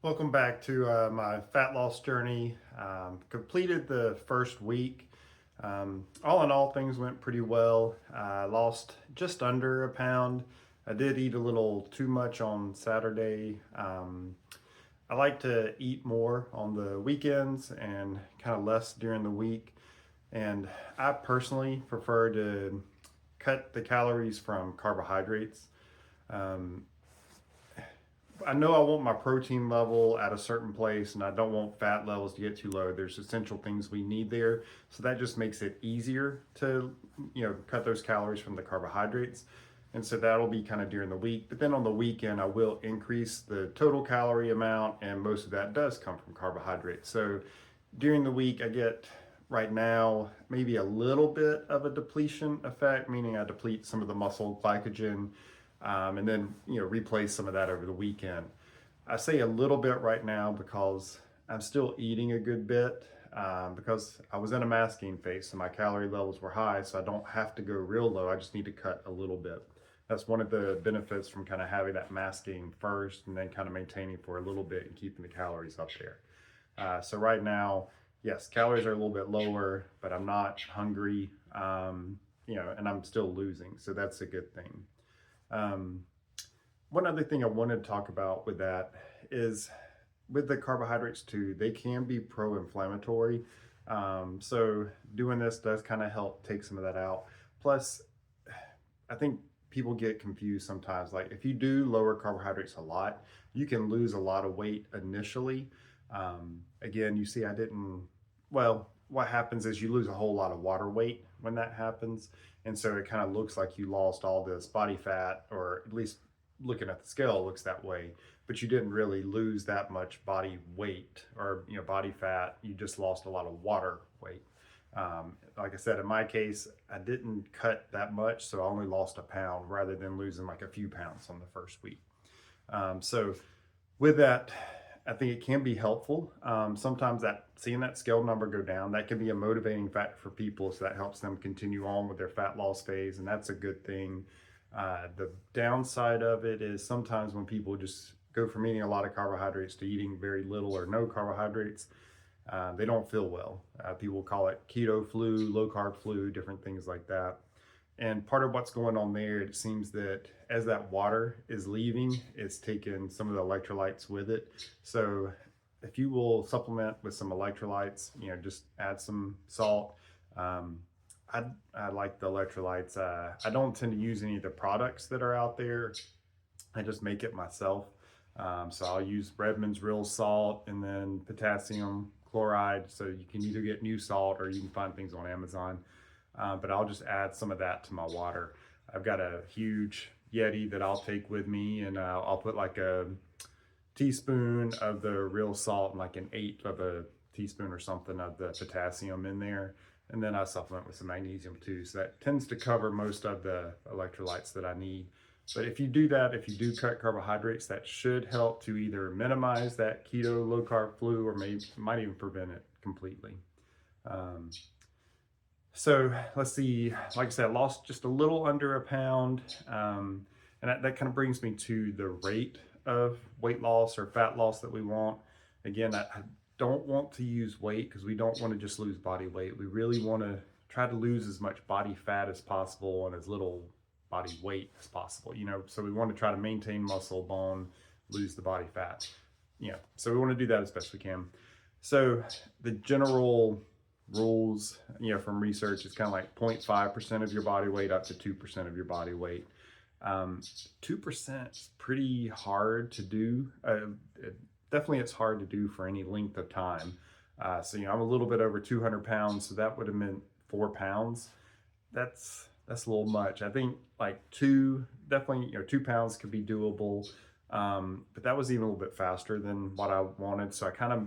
Welcome back to my fat loss journey. Completed the first week. All in all, things went pretty well. I lost just under a pound. I did eat a little too much on Saturday. I like to eat more on the weekends and kind of less during the week. And I personally prefer to cut the calories from carbohydrates. Um, I know I want my protein level at a certain place and I don't want fat levels to get too low. There's essential things we need there. So that just makes it easier to, cut those calories from the carbohydrates. And so that'll be kind of during the week. But then on the weekend, I will increase the total calorie amount, and most of that does come from carbohydrates. So during the week, I get right now maybe a little bit of a depletion effect, meaning I deplete some of the muscle glycogen, and then replace some of that over the weekend. I say a little bit right now because I'm still eating a good bit, because I was in a masking phase, so my calorie levels were high, so I don't have to go real low. I just need to cut a little bit. That's one of the benefits from kind of having that masking first and then kind of maintaining for a little bit and keeping the calories up there. So right now, yes, calories are a little bit lower, but I'm not hungry, and I'm still losing. So that's a good thing. Um, One other thing I wanted to talk about with that is with the carbohydrates too, they can be pro-inflammatory. So doing this does kind of help take some of that out. Plus, I think people get confused sometimes. Like if you do lower carbohydrates a lot, you can lose a lot of weight initially. Again, you see, I didn't, well, what happens is you lose a whole lot of water weight when that happens. And so it kind of looks like you lost all this body fat, or at least looking at the scale, it looks that way. But you didn't really lose that much body weight or body fat. You just lost a lot of water weight. Like I said, in my case, I didn't cut that much, so I only lost a pound rather than losing like a few pounds on the first week. So with that, I think it can be helpful. Sometimes that seeing that scale number go down, that can be a motivating factor for people, so that helps them continue on with their fat loss phase, and that's a good thing. The downside of it is sometimes when people just go from eating a lot of carbohydrates to eating very little or no carbohydrates, they don't feel well. People call it keto flu, low carb flu, different things like that. And part of what's going on there, it seems that as that water is leaving, it's taking some of the electrolytes with it. So if you will supplement with some electrolytes, just add some salt. Um, I like the electrolytes. I don't tend to use any of the products that are out there. I just make it myself. So I'll use Redmond's Real Salt and then potassium chloride. So you can either get new salt or you can find things on Amazon. But I'll just add some of that to my water. I've got a huge Yeti that I'll take with me, and I'll put like a teaspoon of the real salt and like an eighth of a teaspoon or something of the potassium in there. And then I supplement with some magnesium too. So that tends to cover most of the electrolytes that I need. But if you do that, if you do cut carbohydrates, that should help to either minimize that keto low carb flu, or maybe might even prevent it completely. Um, so let's see, like I said, I lost just a little under a pound. And that kind of brings me to the rate of weight loss or fat loss that we want. Again, I don't want to use weight because we don't want to just lose body weight. We really want to try to lose as much body fat as possible and as little body weight as possible, so we want to try to maintain muscle, bone, lose the body fat. So we want to do that as best we can. So the general rules, from research, it's kind of like 0.5% of your body weight up to 2% of your body weight. 2% is pretty hard to do. Definitely it's hard to do for any length of time. So, I'm a little bit over 200 pounds, so that would have meant 4 pounds. That's a little much. I think like definitely, 2 pounds could be doable. But that was even a little bit faster than what I wanted. So I kind of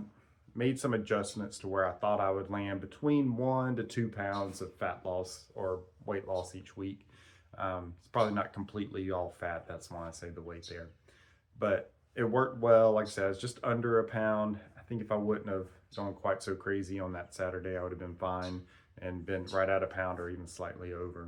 made some adjustments to where I thought I would land between 1 to 2 pounds of fat loss or weight loss each week. It's probably not completely all fat. That's why I say the weight there. But it worked well. Like I said, it's just under a pound. I think if I wouldn't have gone quite so crazy on that Saturday, I would have been fine and been right at a pound or even slightly over.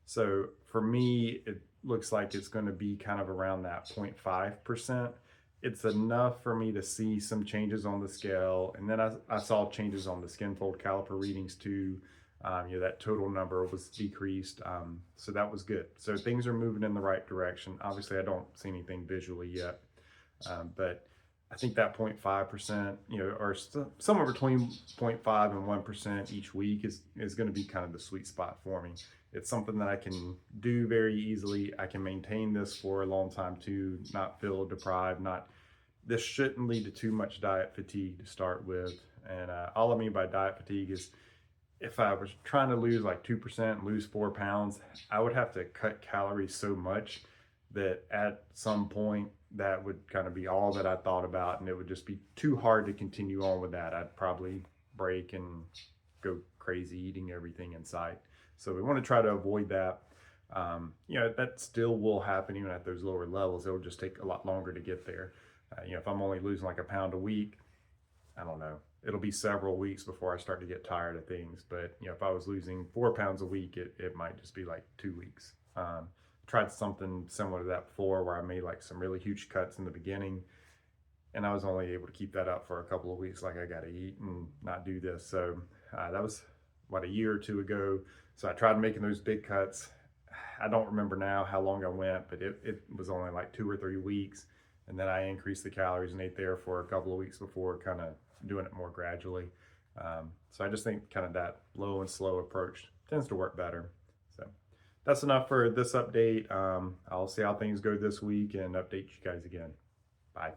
So for me, it looks like it's going to be kind of around that 0.5%. it's enough for me to see some changes on the scale. And then I saw changes on the skin fold caliper readings too. That total number was decreased. So that was good. So things are moving in the right direction. Obviously, I don't see anything visually yet. But I think that 0.5%, or somewhere between 0.5 and 1% each week is going to be kind of the sweet spot for me. It's something that I can do very easily. I can maintain this for a long time too, not feel deprived, this shouldn't lead to too much diet fatigue to start with. And all I mean by diet fatigue is if I was trying to lose like 2%, lose 4 pounds, I would have to cut calories so much that at some point that would kind of be all that I thought about, and it would just be too hard to continue on with that. I'd probably break and go crazy eating everything in sight. So we want to try to avoid that. That still will happen even at those lower levels. It'll just take a lot longer to get there. If I'm only losing like a pound a week, I don't know. It'll be several weeks before I start to get tired of things. But if I was losing 4 pounds a week, it might just be like 2 weeks. Tried something similar to that before where I made like some really huge cuts in the beginning, and I was only able to keep that up for a couple of weeks. Like, I got to eat and not do this. So that was a year or two ago. So I tried making those big cuts. I don't remember now how long I went, but it was only like 2 or 3 weeks. And then I increased the calories and ate there for a couple of weeks before kind of doing it more gradually. So I just think kind of that low and slow approach tends to work better. So that's enough for this update. I'll see how things go this week and update you guys again. Bye.